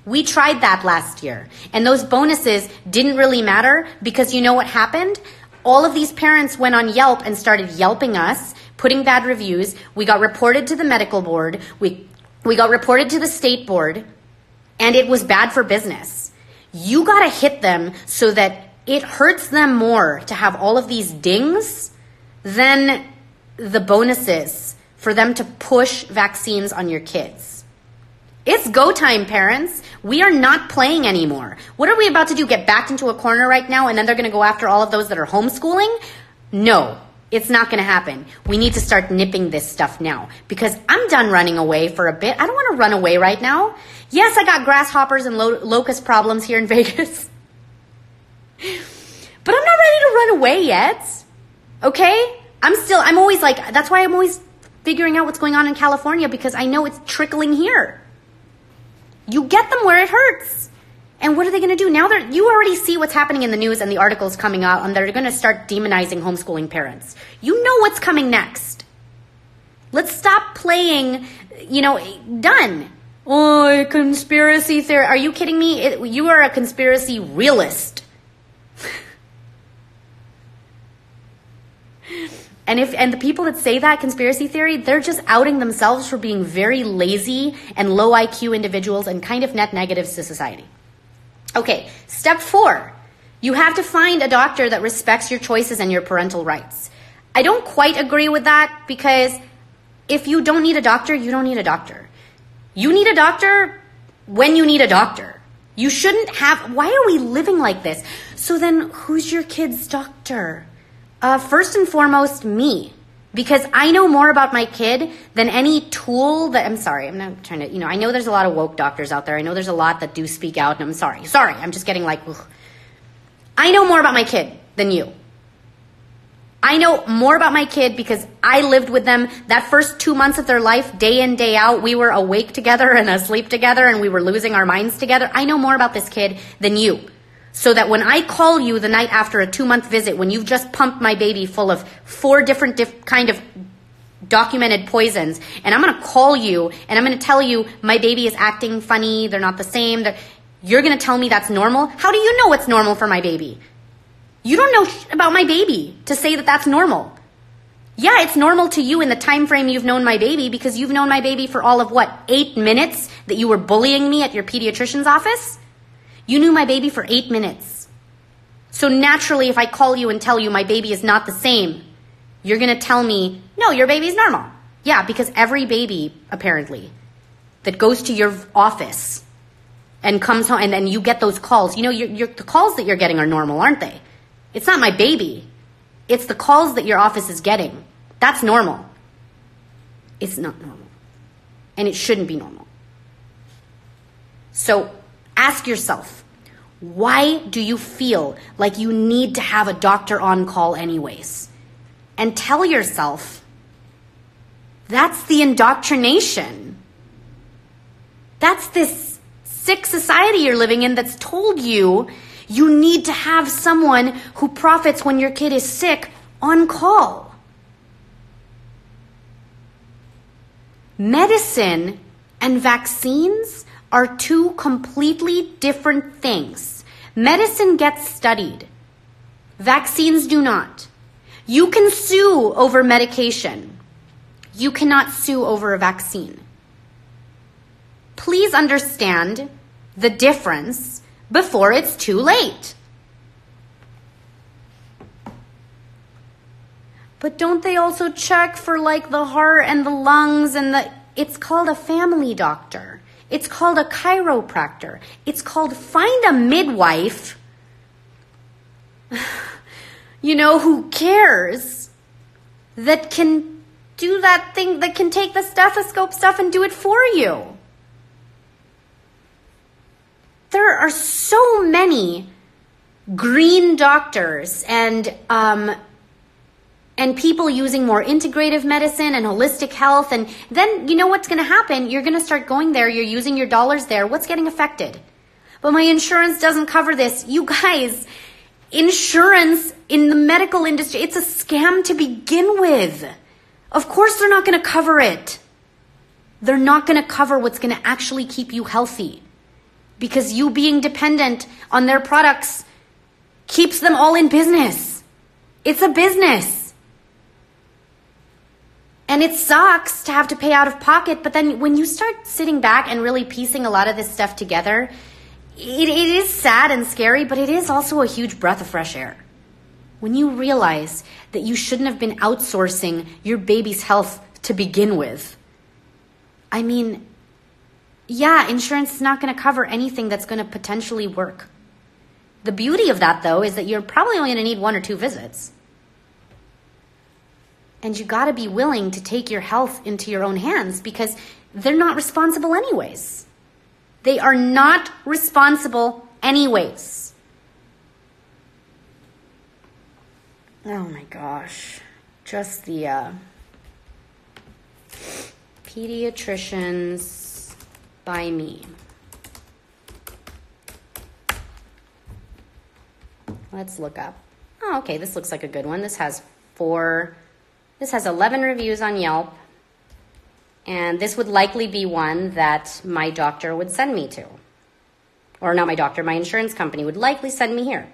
We tried that last year, and those bonuses didn't really matter because you know what happened? All of these parents went on Yelp and started Yelping us, putting bad reviews. We got reported to the medical board. We got reported to the state board. And it was bad for business. You got to hit them so that it hurts them more to have all of these dings than the bonuses for them to push vaccines on your kids. It's go time, parents. We are not playing anymore. What are we about to do? Get backed into a corner right now and then they're going to go after all of those that are homeschooling? No. It's not going to happen. We need to start nipping this stuff now because I'm done running away for a bit. I don't want to run away right now. Yes, I got grasshoppers and locust problems here in Vegas. But I'm not ready to run away yet. Okay? I'm always like, that's why I'm always figuring out what's going on in California because I know it's trickling here. You get them where it hurts. And what are they going to do? Now you already see what's happening in the news and the articles coming out and they're going to start demonizing homeschooling parents. You know what's coming next. Let's stop playing, done. Oh, conspiracy theory. Are you kidding me? You are a conspiracy realist. And the people that say that conspiracy theory, they're just outing themselves for being very lazy and low IQ individuals and kind of net negatives to society. Okay, step 4. You have to find a doctor that respects your choices and your parental rights. I don't quite agree with that because if you don't need a doctor, you don't need a doctor. You need a doctor when you need a doctor. You shouldn't have... Why are we living like this? So then who's your kid's doctor? First and foremost, me. Because I know more about my kid than any tool that... I'm sorry, I'm not trying to... I know there's a lot of woke doctors out there. I know there's a lot that do speak out, and I'm sorry. Sorry, I'm just getting like... Ugh. I know more about my kid than you. I know more about my kid because I lived with them that first 2 months of their life, day in, day out. We were awake together and asleep together, and we were losing our minds together. I know more about this kid than you. So that when I call you the night after a 2-month visit, when you've just pumped my baby full of 4 different kind of documented poisons, and I'm going to call you and I'm going to tell you my baby is acting funny, they're not the same, you're going to tell me that's normal? How do you know what's normal for my baby? You don't know about my baby to say that that's normal. Yeah, it's normal to you in the time frame you've known my baby because you've known my baby for all of 8 minutes that you were bullying me at your pediatrician's office? You knew my baby for 8 minutes. So naturally, if I call you and tell you my baby is not the same, you're going to tell me, no, your baby's normal. Yeah, because every baby, apparently, that goes to your office and comes home, and then you get those calls. The calls that you're getting are normal, aren't they? It's not my baby. It's the calls that your office is getting. That's normal. It's not normal. And it shouldn't be normal. So ask yourself, why do you feel like you need to have a doctor on call anyways? And tell yourself, that's the indoctrination. That's this sick society you're living in that's told you you need to have someone who profits when your kid is sick on call. Medicine and vaccines are 2 completely different things. Medicine gets studied. Vaccines do not. You can sue over medication. You cannot sue over a vaccine. Please understand the difference before it's too late. But don't they also check for the heart and the lungs and it's called a family doctor. It's called a chiropractor. It's called find a midwife, who cares, that can do that thing, that can take the stethoscope stuff and do it for you. There are so many green doctors and people using more integrative medicine and holistic health. And then you know what's going to happen? You're going to start going there. You're using your dollars there. What's getting affected? But my insurance doesn't cover this. You guys, insurance in the medical industry, it's a scam to begin with. Of course they're not going to cover it. They're not going to cover what's going to actually keep you healthy. Because you being dependent on their products keeps them all in business. It's a business. And it sucks to have to pay out of pocket, but then when you start sitting back and really piecing a lot of this stuff together, it is sad and scary, but it is also a huge breath of fresh air. When you realize that you shouldn't have been outsourcing your baby's health to begin with. I mean, yeah, insurance is not going to cover anything that's going to potentially work. The beauty of that, though, is that you're probably only going to need 1 or 2 visits. And you got to be willing to take your health into your own hands because they're not responsible anyways. They are not responsible anyways. Oh my gosh. Just the pediatricians by me. Let's look up. Oh, okay, this looks like a good one. This has 11 reviews on Yelp. And this would likely be one that my doctor would send me to. Or not my doctor, my insurance company would likely send me here.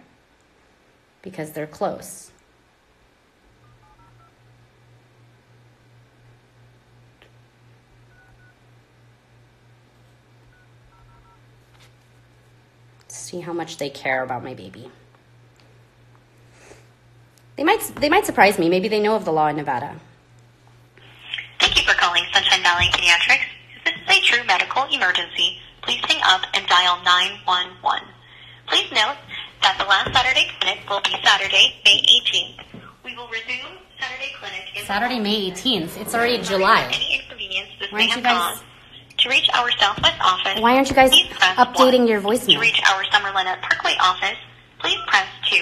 Because they're close. See how much they care about my baby. They might surprise me. Maybe they know of the law in Nevada. Thank you for calling Sunshine Valley Pediatrics. If this is a true medical emergency, please hang up and dial 911. Please note that the last Saturday clinic will be Saturday, May 18th. We will resume Saturday clinic in Saturday, May 18th. It's already July. Any inconvenience this Why may aren't have you guys... caused. To reach our Southwest office, Why aren't you guys please press updating 1. your voicemail? To reach our Summerlin at Parkway office, please press 2.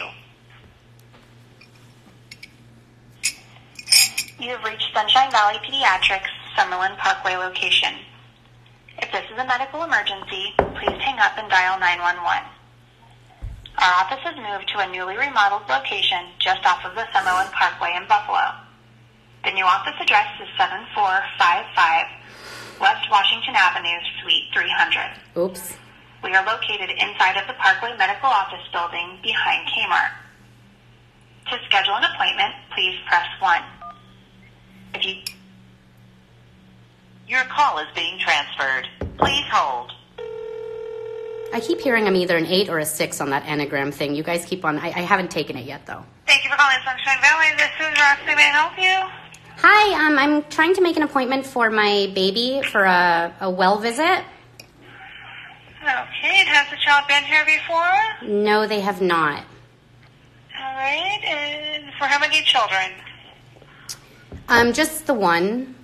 You have reached Sunshine Valley Pediatrics, Summerlin Parkway location. If this is a medical emergency, please hang up and dial 911. Our office has moved to a newly remodeled location just off of the Summerlin Parkway in Buffalo. The new office address is 7455 West Washington Avenue, Suite 300. Oops. We are located inside of the Parkway Medical Office Building behind Kmart. To schedule an appointment, please press 1. Your call is being transferred. Please hold. I keep hearing I'm either an 8 or a 6 on that anagram thing. You guys keep on... I haven't taken it yet, though. Thank you for calling Sunshine Valley. This is Roxy. May I help you? Hi, I'm trying to make an appointment for my baby for a well visit. Okay, has the child been here before? No, they have not. All right, and for how many children? Just the one.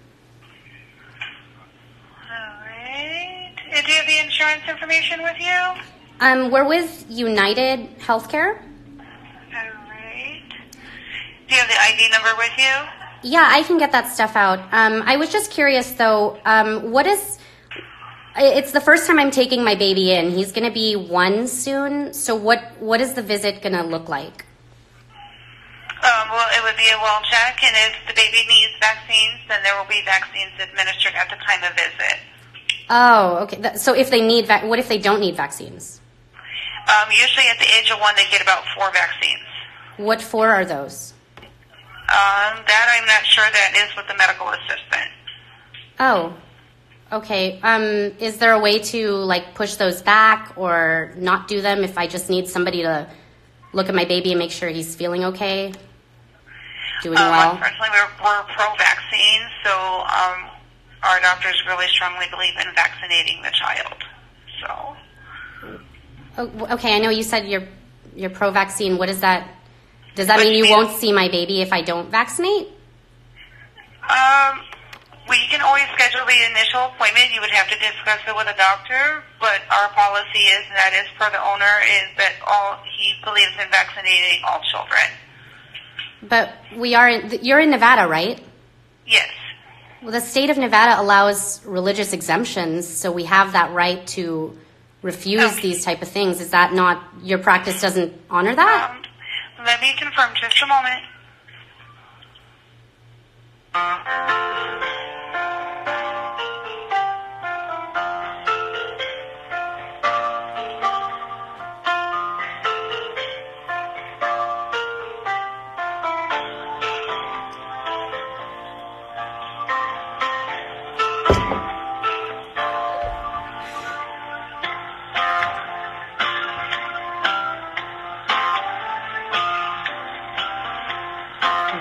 All right. And do you have the insurance information with you? We're with United Healthcare. All right. Do you have the ID number with you? Yeah, I can get that stuff out. I was just curious, though, it's the first time I'm taking my baby in. He's going to be 1 soon. So what is the visit going to look like? Well, it would be a well check, and if the baby needs vaccines, then there will be vaccines administered at the time of visit. Oh, okay. So if they need, what if they don't need vaccines? Usually at the age of 1, they get about 4 vaccines. What 4 are those? That I'm not sure. That is with the medical assistant. Oh, okay. Is there a way to like push those back or not do them if I just need somebody to look at my baby and make sure he's feeling okay, doing well? Unfortunately, we're pro-vaccine, so our doctors really strongly believe in vaccinating the child. So. Oh, okay, I know you said you're pro-vaccine. What is that? Does that mean you won't see my baby if I don't vaccinate? We can always schedule the initial appointment. You would have to discuss it with a doctor, but our policy is that is per the owner is that he believes in vaccinating all children. But you're in Nevada, right? Yes. Well, the state of Nevada allows religious exemptions, so we have that right to refuse these type of things. Is that not, your practice doesn't honor that? Let me confirm just a moment.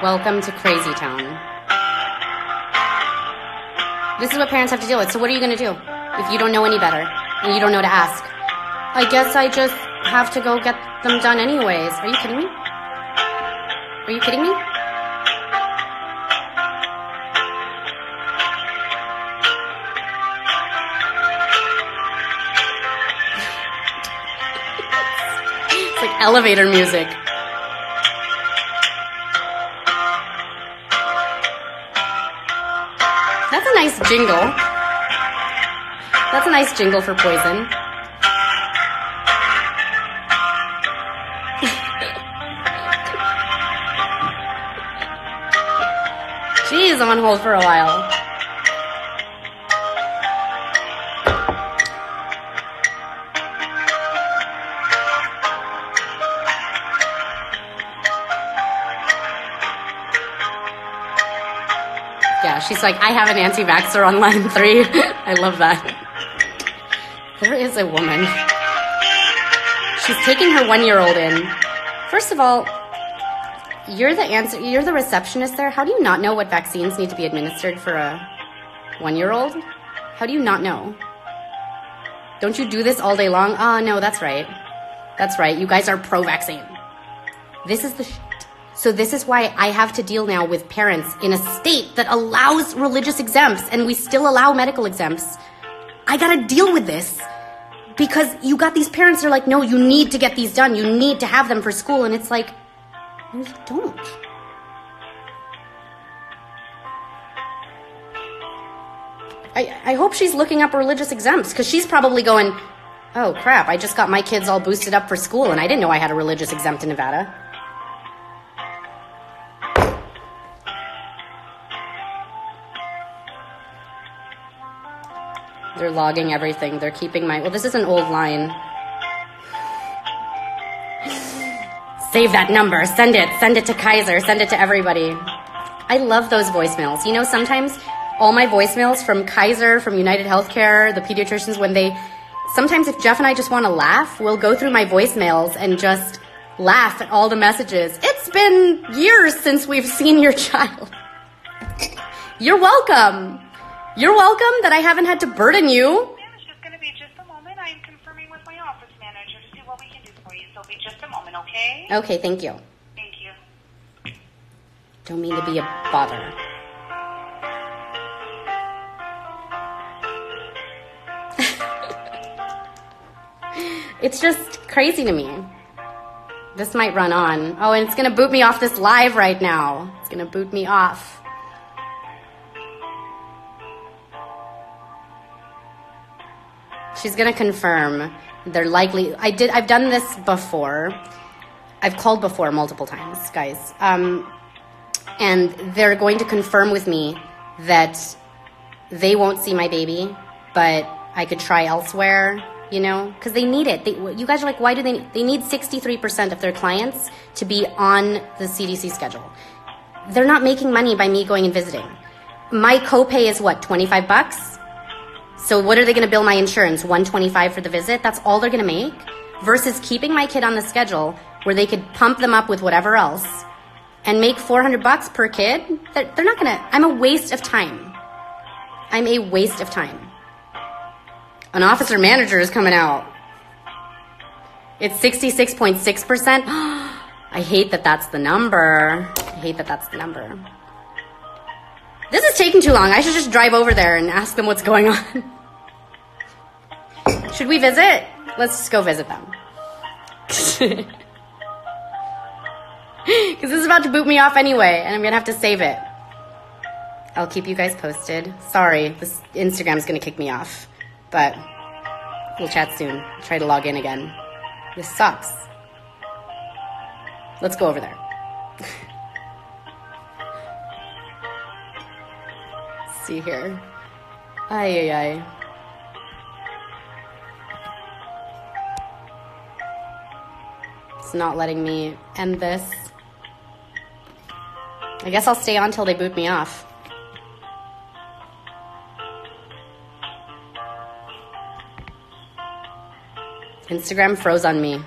Welcome to Crazy Town. This is what parents have to deal with. So what are you going to do if you don't know any better and you don't know to ask? I guess I just have to go get them done anyways. Are you kidding me? Are you kidding me? It's like elevator music. That's a nice jingle. That's a nice jingle for Poison. Jeez, I'm on hold for a while. Yeah, she's like, I have an anti-vaxxer on line 3. I love that. There is a woman. She's taking her 1-year-old in. First of all, you're the receptionist there. How do you not know what vaccines need to be administered for a 1-year-old? How do you not know? Don't you do this all day long? Ah, no, that's right. That's right. You guys are pro-vaccine. This is the shit. So this is why I have to deal now with parents in a state that allows religious exempts, and we still allow medical exempts. I gotta deal with this because you got these parents that are like, no, you need to get these done. You need to have them for school. And it's like, no, you don't. I hope she's looking up religious exempts because she's probably going, oh crap, I just got my kids all boosted up for school and I didn't know I had a religious exempt in Nevada. They're logging everything. They're keeping my... Well, this is an old line. Save that number. Send it. Send it to Kaiser. Send it to everybody. I love those voicemails. You know, sometimes all my voicemails from Kaiser, from United Healthcare, the pediatricians, when they... Sometimes if Jeff and I just want to laugh, we'll go through my voicemails and just laugh at all the messages. It's been years since we've seen your child. You're welcome. You're welcome that I haven't had to burden you. Ma'am, it's just going to be just a moment. I am confirming with my office manager to see what we can do for you. So it'll be just a moment, okay? Okay, thank you. Thank you. Don't mean to be a bother. It's just crazy to me. This might run on. Oh, and it's going to boot me off this live right now. It's going to boot me off. She's going to confirm. They're likely... I've done this before. I've called before multiple times, guys. And they're going to confirm with me that they won't see my baby, but I could try elsewhere, you know? Because they need it. You guys are like, why do they... They need 63% of their clients to be on the CDC schedule. They're not making money by me going and visiting. My copay is what, $25? So what are they going to bill my insurance? $125 for the visit? That's all they're going to make? Versus keeping my kid on the schedule where they could pump them up with whatever else and make $400 per kid? They're not going to... I'm a waste of time. I'm a waste of time. An officer manager is coming out. It's 66.6%. I hate that that's the number. I hate that that's the number. This is taking too long. I should just drive over there and ask them what's going on. Should we visit? Let's just go visit them. Because this is about to boot me off anyway, and I'm going to have to save it. I'll keep you guys posted. Sorry, this Instagram's going to kick me off. But we'll chat soon. Try to log in again. This sucks. Let's go over there. See here. Ay, ay, ay. It's not letting me end this. I guess I'll stay on till they boot me off. Instagram froze on me.